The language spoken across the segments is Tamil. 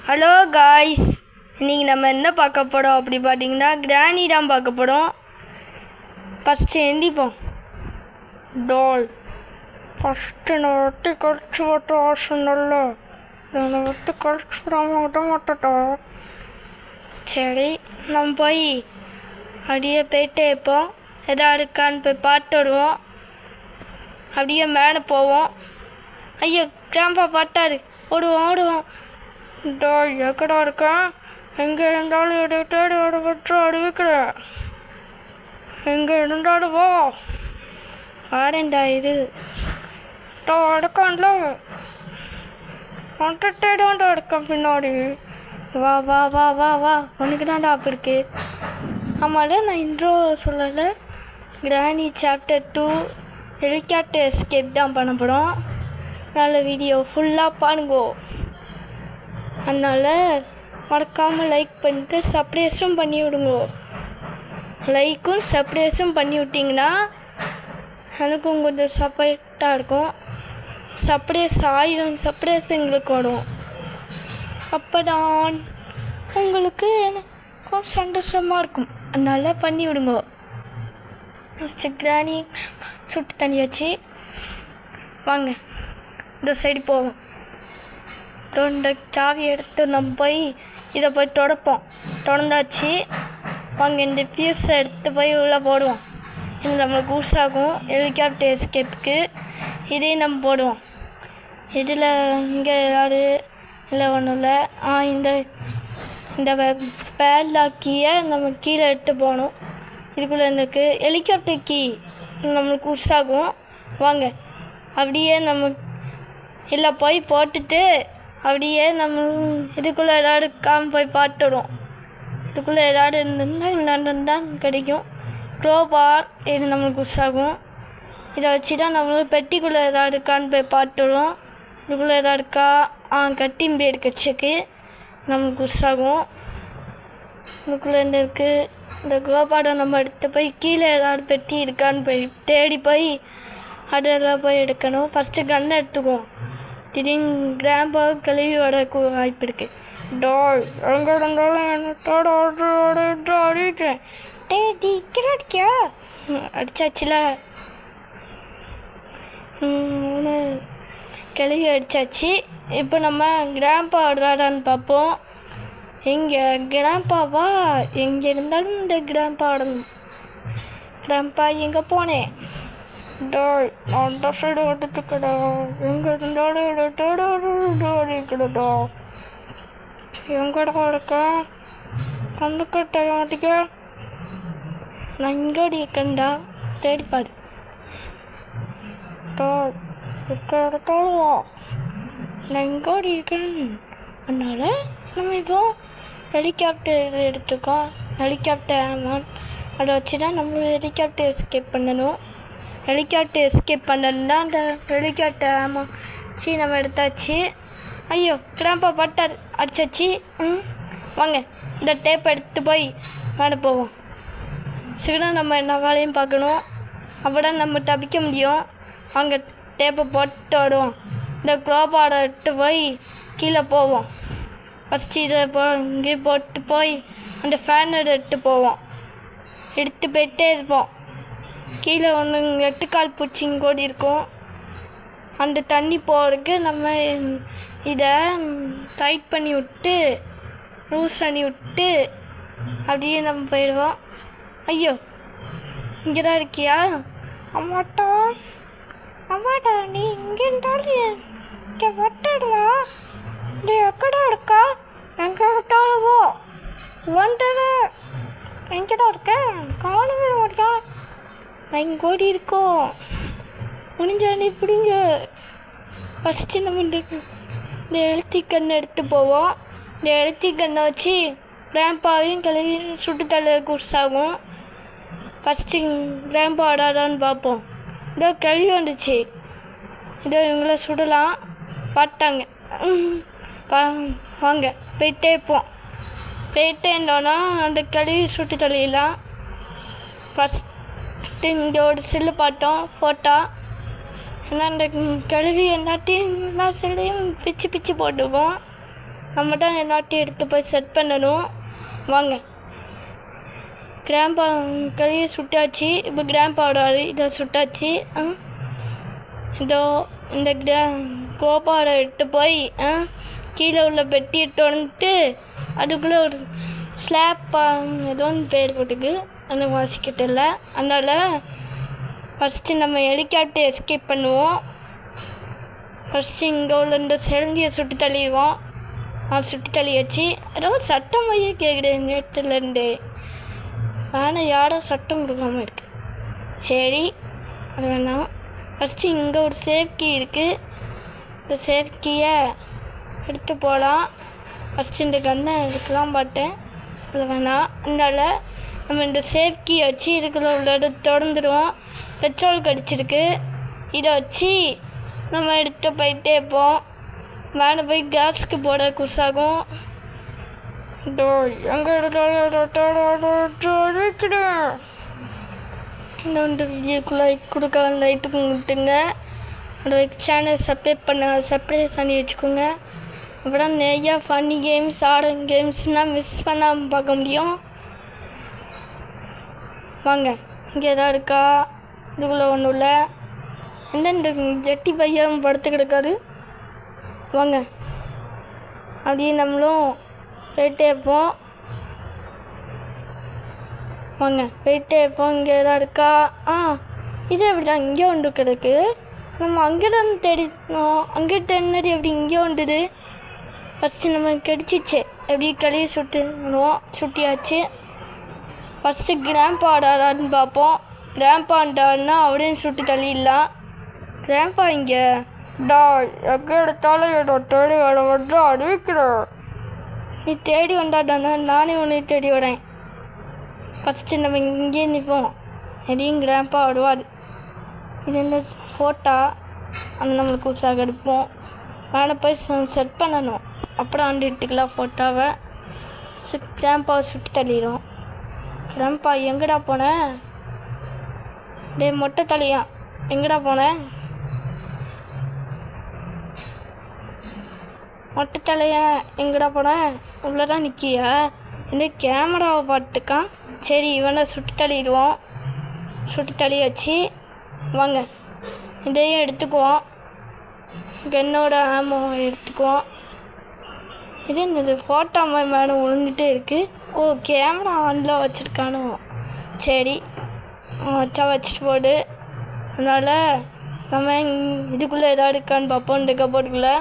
ஹலோ காய்ஸ், இன்றைக்கி நம்ம என்ன பார்க்க போகிறோம் அப்படி பார்த்தீங்கன்னா கிராணி தான் பார்க்க போகிறோம். ஃபஸ்ட்டு எந்திப்போம். டால் ஃபஸ்ட்டு நான் வெட்டி கழிச்சு விட்டு ஆசனல்ல, என்னை வெட்டி கழிச்சு விடாமல் விட மாட்டேட்டா. சரி, நம்ம போய் அப்படியே போயிட்டே இருப்போம். எதாவது இருக்கான்னு போய் பார்த்து வருவோம். அப்படியே மேலே போவோம். ஐயோ, கிராம்பா பார்த்தாரு. ஓடுவோம். டால் எக்கடா இருக்கேன், எங்கே இருந்தாலும் இதை தேடி ஓடப்பட்டு அறிவிக்கிறேன். எங்கே இருந்தாலும் வா. ஆடேண்டா இது டா எடுக்கான்ல, உன்கிட்ட தேடாண்டா இருக்கேன் பின்னாடி. வா வா வா வா வா உனக்கு தான்டா அப்போ இருக்கு. ஆமாம், நான் இன்ட்ரோ சொல்லலை. கிராணி சாப்டர் 2 ஹெலிகாப்டர் எஸ்கேப் தான் பண்ண போகிறோம். நல்ல வீடியோ ஃபுல்லாக பாருங்கோ. அதனால் மறக்காமல் லைக் பண்ணிட்டு சப்ஸ்கிரைபும் பண்ணி விடுங்க. லைக்கும் சப்ஸ்கிரைபும் பண்ணி விட்டிங்கன்னா எனக்கும் கொஞ்சம் சப்போர்ட்டாக இருக்கும். சப்ஸ்கிரைப் எங்களுக்கு வரும். அப்போ தான் உங்களுக்கு எனக்கும் சந்தோஷமாக இருக்கும். அதனால் பண்ணி விடுங்க. ஃபஸ்ட்டு கிராணி சுட்டு தண்ணி வச்சு வாங்க இந்த சைடு போவோம். இந்த சாவி எடுத்து நம்ம போய் இதை போய் தொடர்ந்தாச்சு. வாங்க இந்த பியூஸை எடுத்து போய் உள்ளே போடுவோம். இது நம்மளுக்கு யூஸ் ஆகும் ஹெலிகாப்டர் எஸ்கேப்புக்கு. இதையும் நம்ம போடுவோம். இதில் இங்கே யாரு இல்லை ஒன்றும் இல்லை. இந்த பேட்லாக்கியை நம்ம கீழே எடுத்து போகணும். இதுக்குள்ளே எனக்கு ஹெலிகாப்டர் கீ நம்மளுக்கு யூஸ் ஆகும். வாங்க அப்படியே நம்ம இல்லை போய் போட்டுட்டு அப்படியே நம்ம இதுக்குள்ளே ஏதாவது போய் பார்த்துடுவோம். இதுக்குள்ளே ஏதாவது இருந்தால் கிடைக்கும். க்ளோபார் இது நம்மளுக்கு யூஸ் ஆகும். இதை வச்சு தான் நம்மளுக்கு பெட்டிக்குள்ளே ஏதாவது போய் பார்த்துடுவோம். இதுக்குள்ளே ஏதாவது இருக்கா கட்டிங் பேர் கட்சிக்கு நம்மளுக்கு யூஸ் ஆகும். இதுக்குள்ளே இருக்குது இந்த க்ளோபாரை நம்ம எடுத்து போய் கீழே ஏதாவது பெட்டி இருக்கான்னு போய் தேடி போய் அதெல்லாம் போய் எடுக்கணும். ஃபஸ்ட்டு கன்னை எடுத்துக்குவோம். திடீர்னு கிராம்பா கழுவி வர வாய்ப்பு இருக்குது. டால் எங்கே இருந்தாலும் என்னோட அறிவிக்கிறேன். அடிக்கியா அடிச்சாச்சுல, கழுவி அடித்தாச்சு. இப்போ நம்ம கிராம்பா ஆடுறாடான்னு பார்ப்போம். எங்கே கிராம்பாவா? எங்கே இருந்தாலும் இந்த கிராம்பா ஆடணும். கிராம்பா எங்கே போனேன்? டால் அந்த சைடு ஓட்டுக்கடா, எங்கே இருந்தாலும் அடிக்கடா. எங்கடா இருக்க? கண்ணுக்கட்ட மாட்டிக்க. நான் இங்கே இருக்கேன்டா, தேடிப்பாடு. டால் எடுத்தாலும் நான் இங்கே இருக்கேன். அதனால் நம்ம இப்போ ஹெலிகாப்டர் எடுத்துக்கோம். ஹெலிகாப்டர் ஆமாம், அதை வச்சு தான் நம்ம ஹெலிகாப்டர் எஸ்கேப் பண்ணணும். ஹெலிகாப்டர் எஸ்கேப் பண்ணணுன்னா அந்த ஹெலிகாப்டர் ஆமாம் நம்ம எடுத்தாச்சு. ஐயோ, கிராம்பா பட்டார் அடிச்சாச்சு. வாங்க இந்த டேப்பை எடுத்து போய் மேலே போவோம். சீக்கிரம் நம்ம என்ன வேலையும் பார்க்கணும். அப்போ தான் நம்ம தப்பிக்க முடியும். வாங்க டேப்பை போட்டு விடுவோம். இந்த க்ளோபாரை எடுத்து போய் கீழே போவோம். ஃபஸ்ட்டு இதை இங்கே போட்டு போய் அந்த ஃபேன் எடுத்து போவோம். எடுத்து போயிட்டே இருப்போம். கீழே ஒன்று 8 கால் பூச்சிங்க கூடி இருக்கும். அந்த தண்ணி போகிறதுக்கு நம்ம இதை டைட் பண்ணி விட்டு லூஸ் பண்ணி விட்டு அப்படியே நம்ம போயிடுவோம். ஐயோ, இங்கே தான் இருக்கியா? அம்மாட்டா நீ இங்கே இருந்தாலும் இங்கே வட்டடா. நீ எக்கடா இருக்கா? எங்கே எடுத்தாலுவோ வந்துடு. எங்கேடா இருக்க? காணவே மாட்டா. நான் இங்கே ஓடி இருக்கோம். முடிஞ்சானே பிடிங்க. ஃபஸ்ட்டு நம்ம இந்த எழுத்தி கண்ணை எடுத்து போவோம். இந்த எழுத்தி கண்ணை வச்சு கிராம்பாவையும் கழுவி சுட்டு தலை குடிச்சாகும். ஃபஸ்ட்டு கிராம்பா ஆடாதான்னு பார்ப்போம். இதோ கழுவி வந்துச்சு. இதோ இவங்கள சுடலாம் பார்த்தாங்க. வாங்க போயிட்டே இருப்போம். போயிட்டே இருந்தோன்னா அந்த கழுவி சுட்டு தலையெல்லாம் ஃபஸ்ட் இங்கே ஒரு சில்லு பார்த்தோம் ஃபோட்டோ. ஏன்னா அந்த கழுவி எல்லாத்தையும் எல்லா சில்லையும் பிச்சு போட்டுக்குவோம். நம்ம தான் எல்லாத்தையும் எடுத்து போய் செட் பண்ணணும். வாங்க. கிராம்பா கழுவி சுட்டாச்சு. இப்போ கிராம்பாவோட இதை சுட்டாச்சு. இதோ இந்த கோபாவை எடுத்து போய் கீழே உள்ள பெட்டியை திறந்துட்டு அதுக்குள்ளே ஒரு ஸ்லாப் ஏதோ ஒன்று பேர் போட்டுக்கு அந்த வாசிக்கிட்டு இல்லை. அதனால் ஃபஸ்ட்டு நம்ம ஹெலிகாப்டர் எஸ்கேப் பண்ணுவோம். ஃபஸ்ட்டு இங்கே உள்ள இந்த செலந்தியை சுட்டு தள்ளிடுவோம். சுட்டு தள்ளியாச்சு. ஏதோ சட்டம் மைய கேட்குது நேற்றுலேருந்து. ஆனால் யாரும் சட்டம் கொடுக்காமல் இருக்கு. சரி, அது வேணாம். ஃபஸ்ட்டு இங்கே ஒரு சேஃப் கீ இருக்குது. இந்த சேஃப் கீயை எடுத்து போகலாம். ஃபஸ்ட்டு இந்த கன்னை எடுக்கலாம் பார்த்தேன், அது வேணாம். அதனால் நம்ம இந்த சேஃப் கீயை வச்சு இதுக்குள்ள உள்ள திறந்துடுவோம். பெட்ரோல் கடிச்சிருக்கு. இதை வச்சு நம்ம எடுத்து போயிட்டே இருப்போம். மேலே போய் கேஸுக்கு போட குசாகும். எங்கே இந்த வீடியோக்குள்ளே கொடுக்க லைட்டுக்கு விட்டுங்க. அதோட சேனல் சப்ஸ்கிரைப் பண்ணி வச்சுக்கோங்க. அப்புறம் நிறையா ஃபன்னி கேம்ஸ் கேம்ஸ்னால் மிஸ் பண்ணாமல் பார்க்க முடியும். வாங்க. இங்கே எதாவது இருக்கா? இதுக்குள்ளே ஒன்றும் இல்லை. இந்த ஜட்டி பையன் படுத்து கிடக்காது. வாங்க, அப்படியே நம்மளும் போயிட்டே இருப்போம். வாங்க, போயிட்டே இருப்போம். இங்கே எதாவது இருக்கா? இது எப்படி தான் இங்கே ஒன்று கிடக்கு. நம்ம அங்கே தான் தேடினோம். அங்கே தேடினது எப்படி இங்கே வந்துது? ஃபஸ்ட்டு நம்ம கிடச்சிச்சு. எப்படி கழுவி சுட்டியாச்சு. ஃபஸ்ட்டு கிராம்பாடான்னு பார்ப்போம். கிராம்பாண்டான்னா அவரையும் சுட்டு தள்ளிடலாம். கிராம்பா இங்கே எங்கே எடுத்தாலும் என்னோட தேடி வர வந்து அறிவிக்கிறேன். நீ தேடி வந்தாடானா நானே உன்னை தேடி வரேன். ஃபஸ்ட்டு நம்ம இங்கே நிற்போம். எதையும் கிராம்பா வருவாது. இது என்ன ஃபோட்டோ? அந்த நம்மளுக்கு உற்சாகம் எடுப்போம். மேலே போய் செட் பண்ணணும். அப்புறம் ஆண்டு எடுத்துக்கலாம் ஃபோட்டோவை. கிராம்பாவை சுட்டு தள்ளிடும். கிராம்பா எங்கடா போனேன்? மொட்டை தலையா எங்கடா போனேன்? மொட்டை தலையா எங்கடா போனேன்? உள்ளே தான் நிற்கியா? இந்த கேமராவை பார்த்துக்கான். சரி, இவனை சுட்டு தள்ளிடுவோம். சுட்டு தள்ளியாச்சு. வாங்க, இதையும் எடுத்துக்குவோம். கன்னோட ஆமோ எடுத்துக்குவோம். இது என்னது ஃபோட்டோ மேடம் விழுந்துகிட்டே இருக்குது. ஓ, கேமரா ஆனில் வச்சுருக்கானோ? சரி, வச்சுட்டு போடு. அதனால் நம்ம இதுக்குள்ளே எதாவது இருக்கான்னு பார்ப்போம். இந்த கபோர்டுக்குள்ளே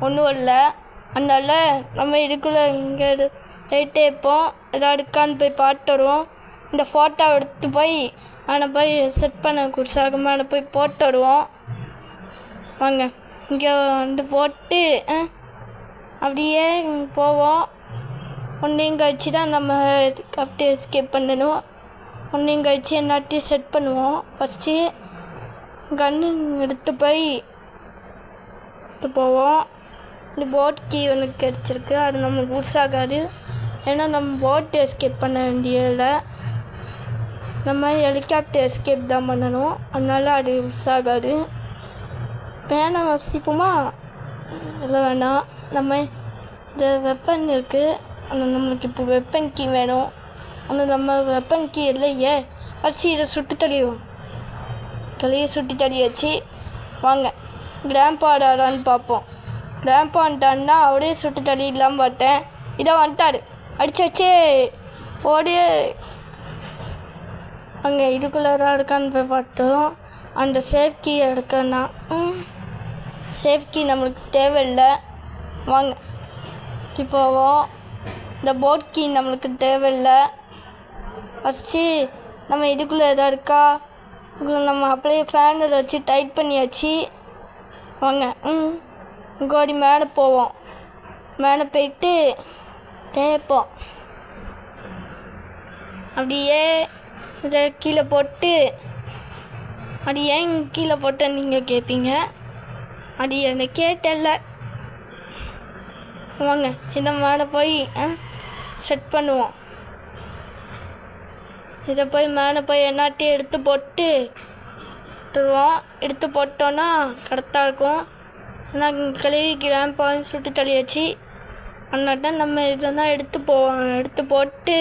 ஒன்றும் இல்லை. அதனால் நம்ம இதுக்குள்ளே இங்கே போயிட்டே இருப்போம். எதாவது இருக்கான்னு போய் பார்த்து வருவோம். இந்த ஃபோட்டோவை எடுத்து போய் போய் செட் பண்ண குடிசாக மேலே போய் போட்டு வருவோம். வாங்க, இங்கே வந்து போட்டு அப்படியே போவோம். ஒன்றையும் கழிச்சு தான் நம்ம ஹெலிகாப்டர் எஸ்கேப் பண்ணணும். ஒன்றையும் கழிச்சு எல்லாத்தையும் செட் பண்ணுவோம். ஃபஸ்ட்டு கன்று எடுத்து போய் போவோம். இந்த போட் கீ ஒன்று கிடச்சிருக்கு. அது நம்மளுக்கு யூஸ் ஆகாது. ஏன்னா நம்ம போட் எஸ்கேப் பண்ண வேண்டியதில்லை. நம்ம ஹெலிகாப்டர் எஸ்கேப் தான் பண்ணணும். அதனால் அது யூஸ் ஆகாது. பேனை வசிப்போமா? இல்லை வேணாம். நம்ம இந்த வெப்பன் இருக்குது. அந்த நம்மளுக்கு இப்போ வெப்பன் கீ வேணும். அந்த நம்ம வெப்பன் கீ இல்லையே. வச்சு இதை சுட்டு தள்ளிடுவோம். சுட்டி தள்ளியாச்சு. வாங்க, கிராம்பாடான்னு பார்ப்போம். கிராம்பாண்டான்னா அவரே சுட்டு தள்ளிடலாம் பார்த்தேன். இதை வந்துட்டாரு. அடிச்சாச்சே, ஓடி. அங்கே இதுக்குள்ளே தான் இருக்கான்னு போய் பார்த்தோம். அந்த சேஃப் கீ எடுக்கன்னா சேஃப் கீ நம்மளுக்கு தேவையில்லை. வாங்க, இப்போவோம். இந்த போட் கீ நம்மளுக்கு தேவையில்லை. ஃபஸ்ட்டு நம்ம இதுக்குள்ளே எதாவது இருக்கா? இதுக்குள்ளே நம்ம அப்படியே ஃபேனில் வச்சு டைட் பண்ணியாச்சு. வாங்க, கோடி மேலே போவோம். மேலே போயிட்டு தேய்ப்போம். அப்படியே இதை கீழே போட்டு, அது ஏன் கீழே போட்டேன்னு நீங்கள் கேட்பீங்க. அது எனக்கு கேட்டல. வாங்க, இதை மேலே போய் செட் பண்ணுவோம். இதை போய் மேலே போய் என்னாட்டையும் எடுத்து போட்டு தருவோம். எடுத்து போட்டோன்னா கரெக்டாக இருக்கும். ஆனால் கழுவி கிராம்பாவும் சுட்டு தள்ளியாச்சு. அதனால தான் நம்ம இதெல்லாம் எடுத்து போட்டு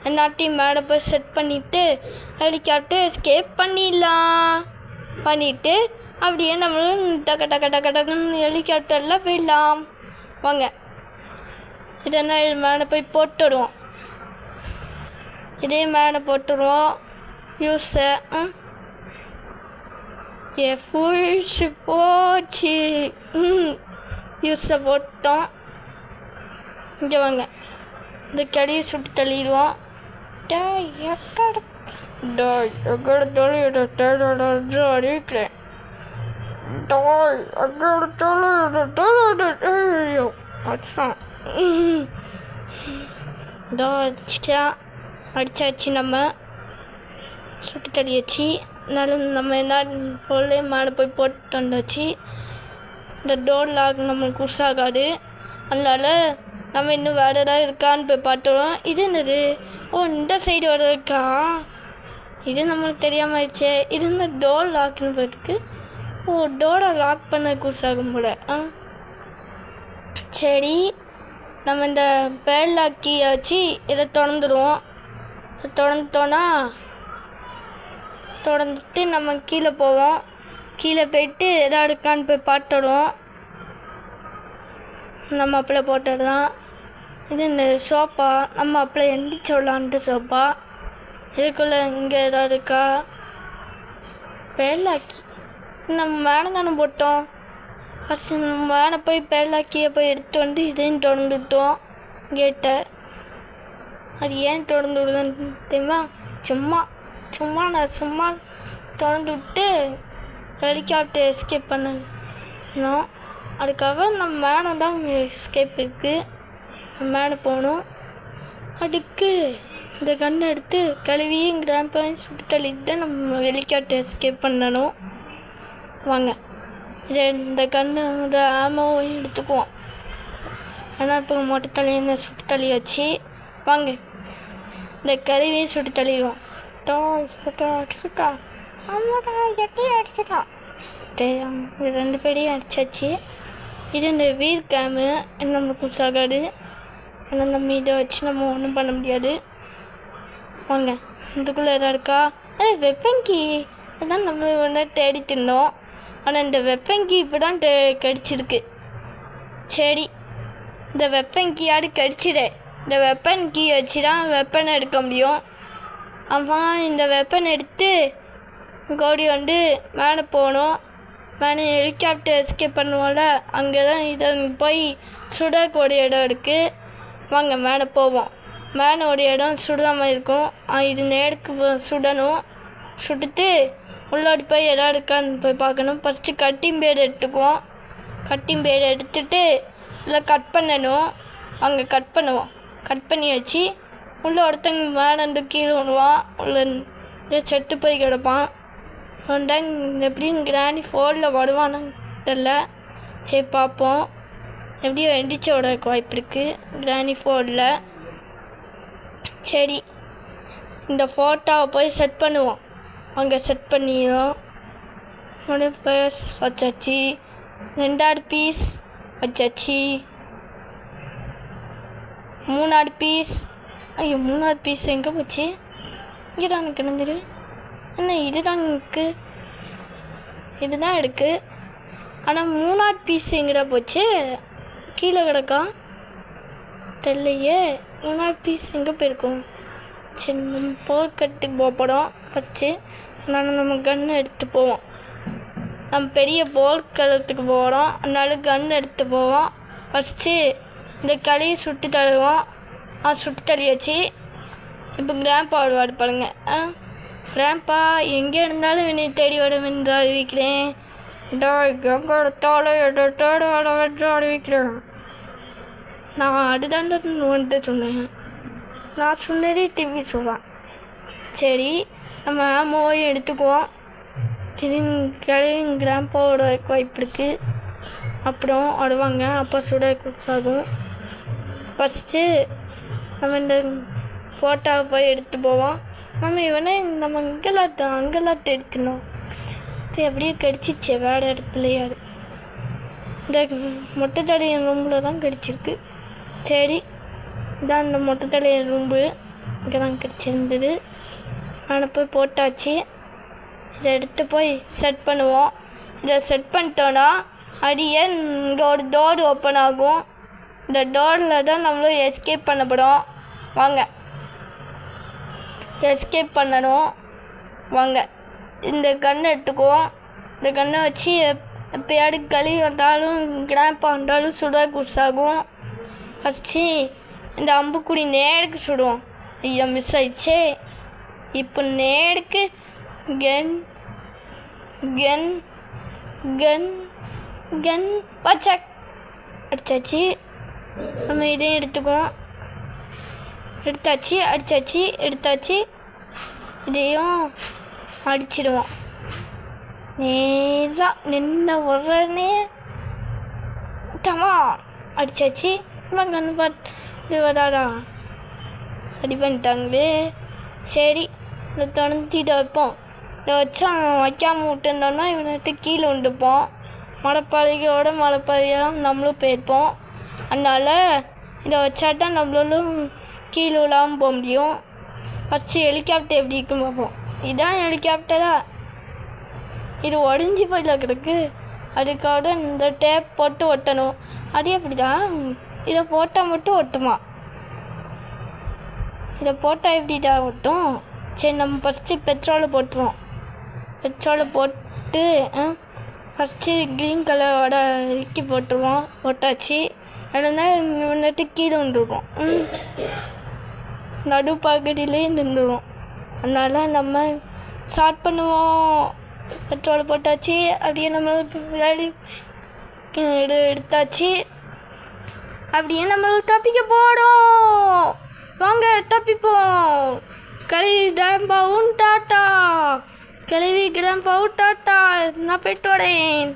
எல்லாத்தையும் மேலே போய் செட் பண்ணிவிட்டு ஹெலிகாப்டர் எஸ்கேப் பண்ணிவிட்டு அப்படியே நம்மளும் டக்குன்னு ஹெலிகாப்டரில் போயிடலாம். வாங்க இதெல்லாம் மேலே போய் போட்டுடுவோம். இதே மேலே போட்டுடுவோம். யூஸை ஃபுல்ஸு போச்சு. யூஸை போட்டோம். இங்கே வாங்க இந்த கிளியை சுட்டு தள்ளிடுவோம். அறிவிக்கிறேன் அடிச்சாச்சு. நம்ம சுட்டு தள்ளியாச்சு. அதனால நம்ம என்ன பொருளே மேலே போய் போட்டு வந்தாச்சு. இந்த டோர் லாக் நம்மளுக்கு யூஸ் ஆகாது. அதனால நம்ம இன்னும் வேறு ஏதாவது இருக்கான்னு போய் பார்த்துருவோம். இது என்னது? இந்த சைடு வர இருக்கா? இது நம்மளுக்கு தெரியாமல் ஆயிடுச்சு. இது இந்த டோர் லாக்னு போயிருக்கு. டோரை லாக் பண்ண யூஸ் ஆகும் போல. சரி, நம்ம இந்த பேர் லாக் கீயை வச்சு இதை திறந்துடுவோம். திறந்துட்டு நம்ம கீழே போவோம். கீழே போயிட்டு எதாவது இருக்கான்னு போய் பார்த்துடுவோம். நம்ம அப்படியே போட்டுடலாம். இது இந்த சோப்பா, நம்ம அப்படியே எந்திரிச்சு விடலான்ட்டு சோப்பா. இதுக்குள்ளே இங்கே ஏதாவது இருக்கா? பேர்லாக்கி நம்ம மேலே தானே போட்டோம். ஃபஸ்ட்டு நம்ம மேலே போய் பேர்லாக்கியை போய் எடுத்து வந்து இதையும் திறந்து விட்டோம் கேட்டை. அது ஏன் திறந்து விடுதுன்னு தெரியுமா? சும்மா திறந்து விட்டு ஹெலிகாப்டர் எஸ்கேப் பண்ணணும். அதுக்காக நம்ம மேலே தான் எஸ்கேப் இருக்குது. மேலே போகணும். அதுக்கு இந்த கண்ணை எடுத்து கழுவியும் கிராண்ட்பாயும் சுட்டு தள்ளிட்டு தான் நம்ம ஹெலிகாப்டர் எஸ்கேப் பண்ணணும். வாங்க இந்த கண்ணோட ஆமாவும் எடுத்துக்குவோம். ஆனால் இப்போ மொட்டை தலையை சுட்டு தள்ளி வச்சு வாங்க இந்த கழுவியும் சுட்டு தள்ளிடுவோம். அடிச்சுட்டான். இது 2 பேரையும் அடிச்சாச்சு. இது இந்த வீல் கேமு நம்மளுக்கு யூஸ் ஆகாது. ஆனால் நம்ம இதை வச்சு நம்ம ஒன்றும் பண்ண முடியாது. வாங்க இதுக்குள்ளே எதாவது இருக்கா? வெப்பங்கி அதான் நம்ம ஒன்றா தேடிட்டு இருந்தோம். ஆனால் இந்த வெப்பங்கி இப்போ தான் கடிச்சிருக்கு. சரி, இந்த வெப்பங்கியாடு கடிச்சிடு. இந்த வெப்பன் கீ வச்சு தான் வெப்பனை எடுக்க முடியும். அவன் இந்த வெப்பன் எடுத்து கோடி வந்து மேலே போகணும். மேலே ஹெலிகாப்டர் எஸ்கேப் பண்ணுவோம்ல, அங்கே தான் இதை போய் சுடக்கூடிய இடம் இருக்குது. வாங்க மேலே போவோம். மேலே ஒரு இடம் சுடாமல் இருக்கும். இது நேருக்கு சுடணும். சுட்டுட்டு உள்ளாடி போய் எதாவது இருக்கான்னு போய் பார்க்கணும். ஃபஸ்ட்டு கட்டிங் பேர் எடுத்துக்குவோம். கட்டிங் பேர் எடுத்துகிட்டு இல்லை கட் பண்ணணும். அங்கே கட் பண்ணுவோம். கட் பண்ணி வச்சு உள்ளே ஒருத்தங்க மேலே கீழே விடுவான். உள்ள செட்டு போய் கிடப்பான். டைம் எப்படியும் கிராண்டி 4 வருவான்னு தெரில. சரி பார்ப்போம். எப்படியும் எந்திரிச்சு விட வாய்ப்பு இருக்குது கிராண்டி 4. சரி, இந்த ஃபோட்டோவை போய் செட் பண்ணுவோம். அங்கே செட் பண்ணிடும். பீஸ் வச்சாச்சு. 2வது பீஸ் வச்சாச்சு. 3வது பீஸ். ஐயோ 3வது பீஸ் எங்கே போச்சு? இங்கே தான் எனக்கு கிடந்துரு. என்ன இதுதான் இருக்குது? இதுதான் இருக்குது. ஆனால் 3வது பீஸ் எங்கடா போச்சு? கீழே கிடக்கா தெரியலையே. 3வது பீஸ் எங்கே போயிருக்கோம்? சரி, நம்ம போர்க்கட்டுக்கு போகிறோம் ஃபஸ்ட்டு. அதனால் நம்ம கன்று எடுத்து போவோம். நம்ம பெரிய போர்க்களத்துக்கு போகிறோம். அதனால கன்று எடுத்து போவோம். ஃபஸ்ட்டு இந்த களியை சுட்டு தள்ளுவோம். சுட்டு தள்ளியாச்சு. இப்போ கிராண்ட்பா வருவார் பாருங்க. கிராண்ட்பா எங்கே இருந்தாலும் என்னை தேடி வரும் என்று அறிவிக்கிறேன். அறிவிக்கிறேன். நான் அதுதான் வந்து சொன்னேன். நான் சொன்னதே திரும்பி சொல்கிறேன். சரி, நம்ம ஆமோவையும் எடுத்துக்குவோம். திரும்பி கிராண்ட்பாவோட வாய்ப்பு இருக்குது. அப்புறம் வருவாங்க. அப்போ சுட குச்சாகும். ஃபஸ்ட்டு நம்ம இந்த ஃபோட்டோவை போய் எடுத்து போவோம். நம்ம நம்ம அங்கெல்லாட்டு எடுக்கணும். இது எப்படியே கடிச்சிச்சு வேறு இடத்துலையாது. இந்த மொட்டை தடையின் ரூமில் தான் கடிச்சிருக்கு. சரி, இதான் இந்த மொட்டை தலைய ரூம்பு. இங்கே தான் கிடச்சிருந்தது. அதை போய் போட்டாச்சு. இதை எடுத்து போய் செட் பண்ணுவோம். இதை செட் பண்ணிட்டோன்னா அடியே இங்கே ஒரு டோர் ஓப்பன் ஆகும். இந்த டோரில் தான் நம்மளும் எஸ்கேப் பண்ண போகிறோம். வாங்க, எஸ்கேப் பண்ணணும். வாங்க, இந்த கன்னை எடுத்துக்குவோம். இந்த கன்னை வச்சு எப்பயாவது கழுவி வந்தாலும் கிராம்பா வந்தாலும் சுட குசாகும். ஃபஸ்ட்டு இந்த அம்புக்குடி நேருக்கு சுடுவோம். ஐயோ, மிஸ் ஆயிடுச்சே. இப்போ நேருக்கு கன் கன் கன் கன் பச்சக் அடிச்சாச்சு. நம்ம இதையும் எடுத்துக்குவோம். எடுத்தாச்சு. இதையும் அடிச்சிடுவோம். நேராக நின்ன உடனே தமா அடித்தாச்சு. நம்ம கண்ணு பார்த்து வராடா சரி பண்ணிட்டாங்களே. சரி, இதை தொடர்த்திட்டு வைப்போம். இதை வச்சா வைக்காமல் விட்டுருந்தோம்னா இவனுக்கு கீழே விட்டுப்போம். மலைப்பாதையாக நம்மளும் போயிருப்போம். அதனால் இதை வச்சாதான் நம்மளும் கீழே விழாமல் போக முடியும். ஃபஸ்ட்டு ஹெலிகாப்டர் எப்படி இருக்குன்னு பார்ப்போம். இதுதான் ஹெலிகாப்டரா? இது உடஞ்சி போயில கிடக்கு. அதுக்காக இந்த டேப் போட்டு ஒட்டணும். அது எப்படி தான்? இதை போட்டால் மட்டும் ஒட்டுமா? இதை போட்டால் எப்படி தான் ஒட்டும்? சரி, நம்ம ஃபஸ்ட்டு பெட்ரோலை போட்டுருவோம். பெட்ரோலை போட்டு ஃபஸ்ட்டு க்ரீன் கலரோட இறுக்கி போட்டுருவோம். போட்டாச்சு. அதில் தான் வந்துட்டு கீழே வந்துருக்கோம். நடுப்பகுதியிலே நின்றுடும். அதனால் நம்ம ஸ்டார்ட் பண்ணுவோம். பெட்ரோல் போட்டாச்சு. அப்படியே நம்ம விளையாடி எடுத்தாச்சு. அப்படியே நம்ம தப்பிக்க போகிறோம். வாங்க தப்பிப்போம். கழுவி கிராம்பாவும் டாட்டா. நான் போயிட்டு வரேன்.